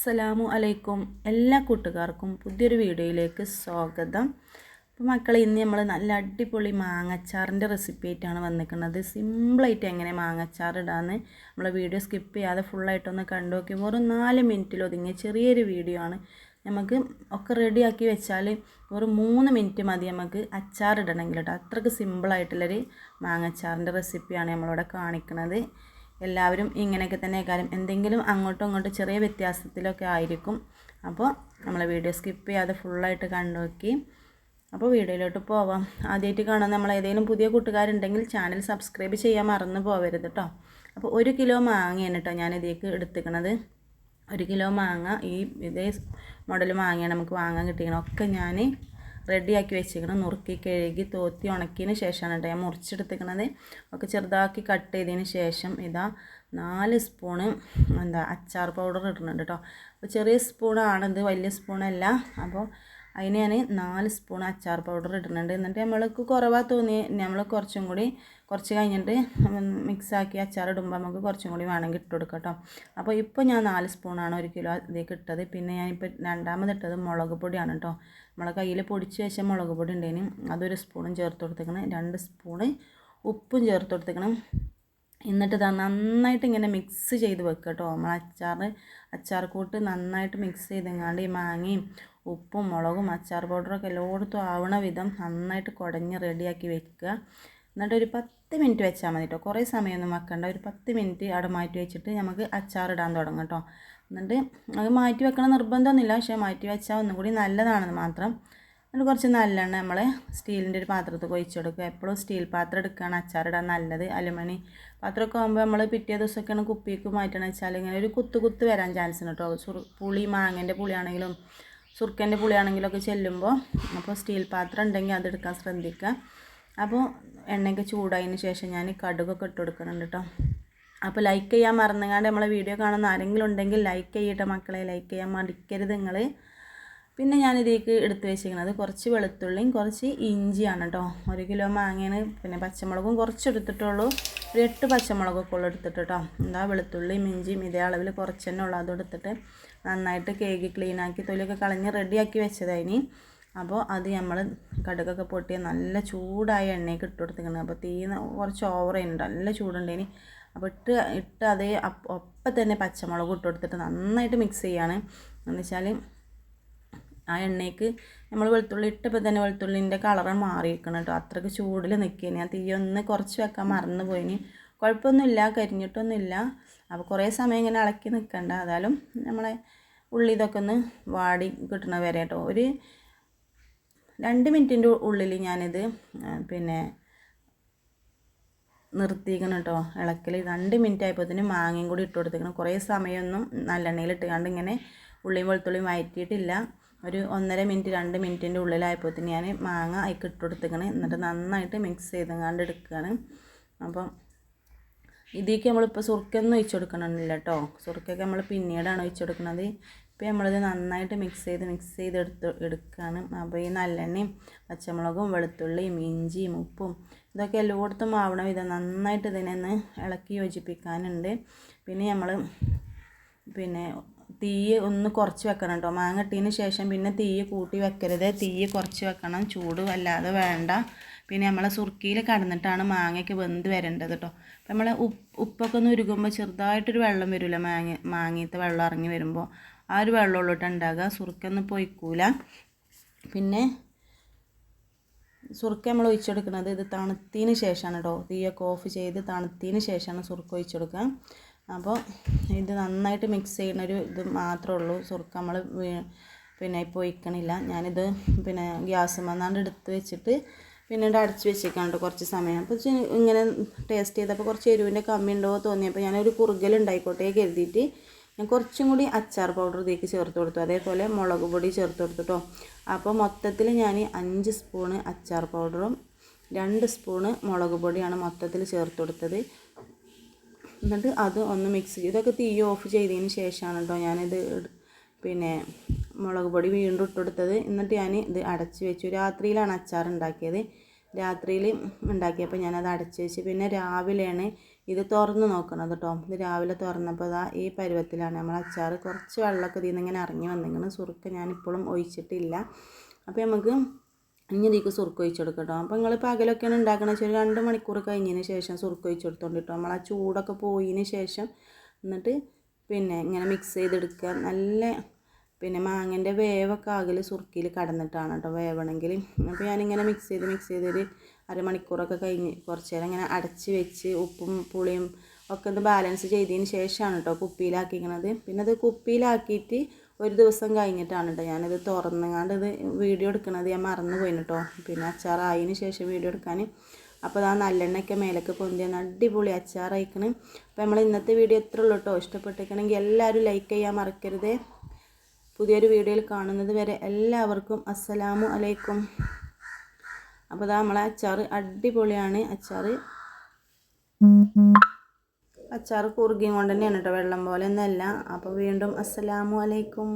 അസ്സലാമു അലൈക്കും എല്ലാ കൂട്ടുകാർക്കും പുതിയൊരു വീഡിയോയിലേക്ക് സ്വാഗതം. അപ്പോൾ മക്കളെ, ഇന്ന് നമ്മൾ നല്ല അടിപൊളി മാങ്ങച്ചാറിൻ്റെ റെസിപ്പി ആയിട്ടാണ് വന്നിരിക്കുന്നത്. സിമ്പിളായിട്ട് എങ്ങനെ മാങ്ങച്ചാർ ഇടാമെന്ന് നമ്മൾ വീഡിയോ സ്കിപ്പ് ചെയ്യാതെ ഫുള്ളായിട്ടൊന്ന് കണ്ടു നോക്കി. വെറും 4 മിനിറ്റിൽ ഒതുങ്ങിയ ചെറിയൊരു വീഡിയോ ആണ്. നമുക്ക് ഒക്കെ റെഡിയാക്കി വെച്ചാൽ വെറും 3 മിനിറ്റ് മതി നമുക്ക് അച്ചാർ ഇടണമെങ്കിൽ കേട്ടോ. അത്രയ്ക്ക് സിമ്പിളായിട്ടുള്ളൊരു മാങ്ങച്ചാറിൻ്റെ റെസിപ്പിയാണ് നമ്മളിവിടെ കാണിക്കുന്നത്. എല്ലാവരും ഇങ്ങനെയൊക്കെ തന്നെ കാര്യം എന്തെങ്കിലും അങ്ങോട്ടും ഇങ്ങോട്ടും ചെറിയ വ്യത്യാസത്തിലൊക്കെ ആയിരിക്കും. അപ്പോൾ നമ്മൾ വീഡിയോ സ്കിപ്പ് ചെയ്യാതെ ഫുള്ളായിട്ട് കണ്ടു നോക്കി. അപ്പോൾ വീഡിയോയിലോട്ട് പോവാം. ആദ്യമായിട്ട് കാണാൻ നമ്മൾ ഏതെങ്കിലും പുതിയ കൂട്ടുകാരുണ്ടെങ്കിൽ ചാനൽ സബ്സ്ക്രൈബ് ചെയ്യാൻ മറന്നു പോകരുത് കേട്ടോ. അപ്പോൾ 1 കിലോ മാങ്ങയാണ് കേട്ടോ ഞാൻ ഇതിലേക്ക് എടുത്തിരിക്കുന്നത്. 1 കിലോ മാങ്ങ ഇതേ മോഡൽ മാങ്ങയാണ് നമുക്ക് വാങ്ങാൻ കിട്ടിയിരിക്കണം. ഒക്കെ ഞാൻ റെഡിയാക്കി വെച്ചിരിക്കണം. നുറുക്കി കഴുകി തോത്തി ഉണക്കിയതിന് ശേഷമാണ് കേട്ടോ ഞാൻ മുറിച്ചെടുത്തിരിക്കുന്നത്. ഒക്കെ ചെറുതാക്കി കട്ട് ചെയ്തതിന് ശേഷം ഇതാ 4 സ്പൂണ് അച്ചാർ പൗഡർ ഇടുന്നുണ്ട് കേട്ടോ. അപ്പോൾ ചെറിയ സ്പൂണാണിത്, വലിയ സ്പൂണല്ല. അപ്പോൾ അതിന് ഞാൻ 4 സ്പൂൺ അച്ചാർ പൗഡർ ഇടുന്നുണ്ട്. എന്നിട്ട് നമ്മൾക്ക് കുറവാ തോന്നി നമ്മൾ കുറച്ച് കഴിഞ്ഞിട്ട് മിക്സാക്കി അച്ചാർ ഇടുമ്പോൾ നമുക്ക് കുറച്ചും കൂടി വേണമെങ്കിൽ ഇട്ട് കൊടുക്കാം കേട്ടോ. അപ്പോൾ ഇപ്പോൾ ഞാൻ 4 സ്പൂണാണ് 1 കിലോ ഇതിലേക്ക് ഇട്ടത്. പിന്നെ ഞാനിപ്പോൾ രണ്ടാമത് ഇട്ടത് മുളക് പൊടിയാണ് കേട്ടോ. നമ്മളെ കയ്യിൽ പൊടിച്ച് വെച്ച മുളക് പൊടി ഉണ്ടേനും അതൊരു സ്പൂണും ചേർത്ത് കൊടുത്തേക്കണം. 2 സ്പൂണ് ഉപ്പും ചേർത്ത് കൊടുത്തേക്കണം. എന്നിട്ട് നന്നായിട്ട് ഇങ്ങനെ മിക്സ് ചെയ്ത് വെക്കുക കേട്ടോ. നമ്മൾ അച്ചാർ കൂട്ട് നന്നായിട്ട് മിക്സ് ചെയ്തെങ്ങാണ്ട് ഈ മാങ്ങയും ഉപ്പും മുളകും അച്ചാർ പൗഡറൊക്കെ എല്ലായിടത്തും ആവണ വിധം നന്നായിട്ട് കുടഞ്ഞ് റെഡിയാക്കി വെക്കുക. എന്നിട്ട് ഒരു 10 മിനിറ്റ് വെച്ചാൽ മതി കേട്ടോ. കുറേ സമയമൊന്നും വെക്കണ്ട. ഒരു 10 മിനിറ്റ് അവിടെ മാറ്റി വെച്ചിട്ട് നമുക്ക് അച്ചാർ ഇടാൻ തുടങ്ങാം കേട്ടോ. എന്നിട്ട് അത് മാറ്റി വെക്കണം നിർബന്ധമൊന്നുമില്ല, പക്ഷേ മാറ്റി വെച്ചാൽ ഒന്നും കൂടി നല്ലതാണെന്ന് മാത്രം. എന്നിട്ട് കുറച്ച് നല്ലെണ്ണ നമ്മൾ സ്റ്റീലിൻ്റെ ഒരു പാത്രത്തിൽ ഒഴിച്ച് കൊടുക്കുക. എപ്പോഴും സ്റ്റീൽ പാത്രം എടുക്കുകയാണ് അച്ചാറിടാൻ നല്ലത്. അലുമിനി പാത്രമൊക്കെ ആകുമ്പോൾ നമ്മൾ പിറ്റേ ദിവസമൊക്കെയാണ് കുപ്പിക്ക് മാറ്റണമെന്ന് വെച്ചാൽ ഇങ്ങനെ ഒരു കുത്ത് വരാൻ ചാൻസ് ഉണ്ട് കേട്ടോ. പുളി മാങ്ങേൻ്റെ പുളിയാണെങ്കിലും സുർക്കൻ്റെ പുളിയാണെങ്കിലൊക്കെ ചെല്ലുമ്പോൾ. അപ്പോൾ സ്റ്റീൽ പാത്രം ഉണ്ടെങ്കിൽ അതെടുക്കാൻ ശ്രദ്ധിക്കുക. അപ്പോൾ എണ്ണയൊക്കെ ചൂടായതിന് ശേഷം ഞാൻ കടുകൊക്കെ ഇട്ട് കൊടുക്കുന്നുണ്ട് കേട്ടോ. അപ്പോൾ ലൈക്ക് ചെയ്യാൻ മറന്നുകൊണ്ട് നമ്മളെ വീഡിയോ കാണുന്ന ആരെങ്കിലും ഉണ്ടെങ്കിൽ ലൈക്ക് ചെയ്യട്ടെ മക്കളെ. ലൈക്ക് ചെയ്യാൻ മടിക്കരുത് നിങ്ങൾ. പിന്നെ ഞാനിതേക്ക് എടുത്ത് വെച്ചിരിക്കുന്നത് കുറച്ച് വെളുത്തുള്ളിയും കുറച്ച് ഇഞ്ചിയാണ് കേട്ടോ. 1 കിലോ മാങ്ങയാണ്. പിന്നെ പച്ചമുളകും കുറച്ച് എടുത്തിട്ടുള്ളൂ. ഒരു 8 പച്ചമുളകൊക്കെ ഉള്ളു എടുത്തിട്ട് കേട്ടോ. വെളുത്തുള്ളിയും ഇഞ്ചിയും ഇതേ അളവിൽ കുറച്ച് തന്നെ ഉള്ളൂ. അതും എടുത്തിട്ട് നന്നായിട്ട് കേക്ക് ക്ലീനാക്കി തൊലിയൊക്കെ കളഞ്ഞ് റെഡിയാക്കി വെച്ചതായിനി. അപ്പോൾ അത് നമ്മൾ കടുകൊക്കെ പൊട്ടിയ നല്ല ചൂടായ എണ്ണയൊക്കെ ഇട്ട് കൊടുത്തിരിക്കുന്നത്. അപ്പോൾ തീ കുറച്ച് ഓവറുണ്ട്, നല്ല ചൂടുണ്ടേനി. അപ്പോൾ ഇട്ട് അതേ ഒപ്പം തന്നെ പച്ചമുളക് ഇട്ട് കൊടുത്തിട്ട് നന്നായിട്ട് മിക്സ് ചെയ്യാണ്. എന്ന് വെച്ചാൽ ആ എണ്ണയ്ക്ക് നമ്മൾ വെളുത്തുള്ളി ഇട്ടപ്പോൾ തന്നെ വെളുത്തുള്ളിൻ്റെ കളറ് മാറിയിരിക്കണം കേട്ടോ. അത്രയ്ക്ക് ചൂടിൽ നിൽക്കുകയാണ്. ഞാൻ തീ ഒന്ന് കുറച്ച് വെക്കാൻ മറന്നു പോയിന്. കുഴപ്പമൊന്നുമില്ല, കരിഞ്ഞിട്ടൊന്നുമില്ല. അപ്പോൾ കുറേ സമയം ഇങ്ങനെ ഇളക്കി നിൽക്കണ്ട. അതായാലും നമ്മളെ ഉള്ളി ഇതൊക്കെ ഒന്ന് വാടി കിട്ടണ വരെ കേട്ടോ. ഒരു 2 മിനിറ്റിൻ്റെ ഉള്ളിൽ ഞാനിത് നിർത്തിക്കണം കേട്ടോ ഇളക്കൽ. 2 മിനിറ്റ് ആയപ്പോൾ മാങ്ങയും കൂടി ഇട്ട് കൊടുത്തിക്കണം. കുറേ സമയമൊന്നും നല്ലെണ്ണയിൽ ഇട്ടുകൊണ്ട് ഇങ്ങനെ ഉള്ളിയും വെളുത്തുള്ളിയും വഴറ്റിയിട്ടില്ല. ഒരു 1.5 മിനിറ്റ് 2 മിനിറ്റിൻ്റെ ഉള്ളിലായപ്പോൾ ഞാൻ മാങ്ങ അതിലേക്ക് ഇട്ട് കൊടുത്തിക്കണം. എന്നിട്ട് നന്നായിട്ട് മിക്സ് ചെയ്തെങ്ങാണ്ട് എടുക്കുകയാണ്. അപ്പം ഇതിലേക്ക് നമ്മളിപ്പോൾ സുർക്കൊന്നും ഒഴിച്ച് കൊടുക്കണമെന്നില്ല കേട്ടോ. സുർക്കൊക്കെ നമ്മൾ പിന്നീടാണ് ഒഴിച്ച് കൊടുക്കുന്നത്. ഇപ്പോൾ നമ്മളിത് നന്നായിട്ട് മിക്സ് ചെയ്ത് എടുക്കുകയാണ്. അപ്പോൾ ഈ നല്ലെണ്ണയും പച്ചമുളകും വെളുത്തുള്ളിയും ഇഞ്ചിയും ഉപ്പും ഇതൊക്കെ എല്ലായിടത്തും ആവണ വിധം നന്നായിട്ട് ഇതിനെ ഒന്ന് ഇളക്കി യോജിപ്പിക്കാനുണ്ട്. പിന്നെ നമ്മൾ തീ ഒന്ന് കുറച്ച് വെക്കണം കേട്ടോ. മാങ്ങ ഇട്ടതിന് ശേഷം പിന്നെ തീ കൂട്ടി വെക്കരുത്. തീ കുറച്ച് വെക്കണം, ചൂട് വല്ലാതെ വേണ്ട. പിന്നെ നമ്മളെ സുർക്കിയിൽ കടന്നിട്ടാണ് മാങ്ങയ്ക്ക് വെന്ത് വരേണ്ടത് കേട്ടോ. അപ്പോൾ നമ്മൾ ഉപ്പൊക്കെ ഒന്ന് ഉരുകുമ്പോൾ ചെറുതായിട്ടൊരു വെള്ളം വരില്ല, മാങ്ങയത്തെ വെള്ളം ഇറങ്ങി വരുമ്പോൾ ആ ഒരു വെള്ളമുള്ളോട്ട് ഉണ്ടാകുക. സുർക്കൊന്നും പൊയ്ക്കൂല. പിന്നെ സുർക്ക നമ്മൾ ഒഴിച്ചെടുക്കുന്നത് ഇത് തണുത്തതിന് ശേഷമാണ് കേട്ടോ. തീയൊക്കെ ഓഫ് ചെയ്ത് തണുത്തതിന് ശേഷമാണ് സുർക്ക ഒഴിച്ചെടുക്കുക. അപ്പോൾ ഇത് നന്നായിട്ട് മിക്സ് ചെയ്യുന്നൊരു ഇത് മാത്രമേ ഉള്ളൂ. സുർക്ക നമ്മൾ ഇപ്പോൾ ഒഴിക്കണില്ല. ഞാനിത് ഗ്യാസ് മന്നാണ്ട് എടുത്ത് വെച്ചിട്ട് പിന്നീട് അടച്ച് വെച്ചേക്കാണ്ട് കുറച്ച് സമയം. അപ്പോൾ ഇങ്ങനെ ടേസ്റ്റ് ചെയ്തപ്പോൾ കുറച്ച് എരിവിൻ്റെ കമ്മി ഉണ്ടോ തോന്നിയപ്പോൾ ഞാനൊരു കുറുകലുണ്ടായിക്കോട്ടെ കരുതിയിട്ട് ഞാൻ കുറച്ചും കൂടി അച്ചാർ പൗഡർ ഇതിലേക്ക് ചേർത്ത് കൊടുത്തു. അതേപോലെ മുളക് പൊടി ചേർത്ത് കൊടുത്തു കേട്ടോ. അപ്പോൾ മൊത്തത്തിൽ ഞാൻ 5 സ്പൂണ് അച്ചാർ പൗഡറും 2 സ്പൂണ് മുളക് പൊടിയാണ് മൊത്തത്തിൽ ചേർത്ത് കൊടുത്തത്. എന്നിട്ട് അത് ഒന്ന് മിക്സ് ചെയ്ത് ഇതൊക്കെ തീ ഓഫ് ചെയ്തതിന് ശേഷമാണ് കേട്ടോ ഞാനിത് മുളക് പൊടി വീണ്ടും ഇട്ടുകൊടുത്തത്. എന്നിട്ട് ഞാൻ ഇത് അടച്ച് വെച്ചു. രാത്രിയിലാണ് അച്ചാർ ഉണ്ടാക്കിയത്. രാത്രിയിൽ ഉണ്ടാക്കിയപ്പോൾ ഞാനത് അടച്ച് വെച്ച് പിന്നെ രാവിലെയാണ് ഇത് തുറന്ന് നോക്കണം കേട്ടോ. ഇത് രാവിലെ തുറന്നപ്പോൾ ഇതാ ഈ പരുവത്തിലാണ് നമ്മൾ അച്ചാർ. കുറച്ച് വെള്ളമൊക്കെ ഇതിൽ നിന്ന് ഇങ്ങനെ ഇറങ്ങി വന്നിങ്ങനെ. സുറുക്ക ഞാനിപ്പോഴും ഒഴിച്ചിട്ടില്ല. അപ്പോൾ നമുക്ക് ഇനി ഇതിലേക്ക് സുറുക്ക് ഒഴിച്ച് കൊടുക്കാം കേട്ടോ. അപ്പോൾ നിങ്ങൾ പകലൊക്കെയാണ് ഉണ്ടാക്കണമെന്ന് വെച്ചാൽ 2 മണിക്കൂർ കഴിഞ്ഞതിന് ശേഷം സുറുക്ക് ഒഴിച്ച് കൊടുത്തോണ്ട് കേട്ടോ. നമ്മൾ ആ ചൂടൊക്കെ പോയതിന് ശേഷം എന്നിട്ട് പിന്നെ ഇങ്ങനെ മിക്സ് ചെയ്തെടുക്കുക. നല്ല പിന്നെ മാങ്ങൻ്റെ വേവൊക്കെ ആകല് സുറുക്കിയിൽ കടന്നിട്ടാണ് കേട്ടോ വേവണമെങ്കിൽ. അപ്പോൾ ഞാനിങ്ങനെ മിക്സ് ചെയ്തൊരു അരമണിക്കൂറൊക്കെ കഴിഞ്ഞ് കുറച്ച് നേരം ഇങ്ങനെ അടച്ച് വെച്ച് ഉപ്പും പുളിയും ഒക്കെ ഒന്ന് ബാലൻസ് ചെയ്തതിന് ശേഷമാണ് കേട്ടോ കുപ്പിയിലാക്കിക്കണത്. പിന്നെ അത് കുപ്പിയിലാക്കിയിട്ട് ഒരു ദിവസം കഴിഞ്ഞിട്ടാണ് കേട്ടോ ഞാനിത് തുറന്നുകൊണ്ട് ഇത് വീഡിയോ എടുക്കണത്. ഞാൻ മറന്നു പോയിന് കേട്ടോ. പിന്നെ അച്ചാറായതിന് ശേഷം വീഡിയോ എടുക്കാൻ. അപ്പോൾ ആ നല്ലെണ്ണയൊക്കെ മേലൊക്കെ പൊന്തിയാണ്. അടിപൊളി അച്ചാറായിക്കണ്. അപ്പോൾ നമ്മൾ ഇന്നത്തെ വീഡിയോ എത്ര ഉള്ളൂ കേട്ടോ. ഇഷ്ടപ്പെട്ടിരിക്കണമെങ്കിൽ എല്ലാവരും ലൈക്ക് ചെയ്യാൻ മറക്കരുത്. പുതിയൊരു വീഡിയോയിൽ കാണുന്നത് വരെ എല്ലാവർക്കും അസ്സലാമു അലൈക്കും. അപ്പോൾ നമ്മളെ അച്ചാർ അടിപൊളിയാണ്. അച്ചാർ കുറുകിയും കൊണ്ട് തന്നെയാണ് കേട്ടോ, വെള്ളം പോലെ ഒന്നല്ല. അപ്പോൾ വീണ്ടും അസ്സലാമു അലൈക്കും.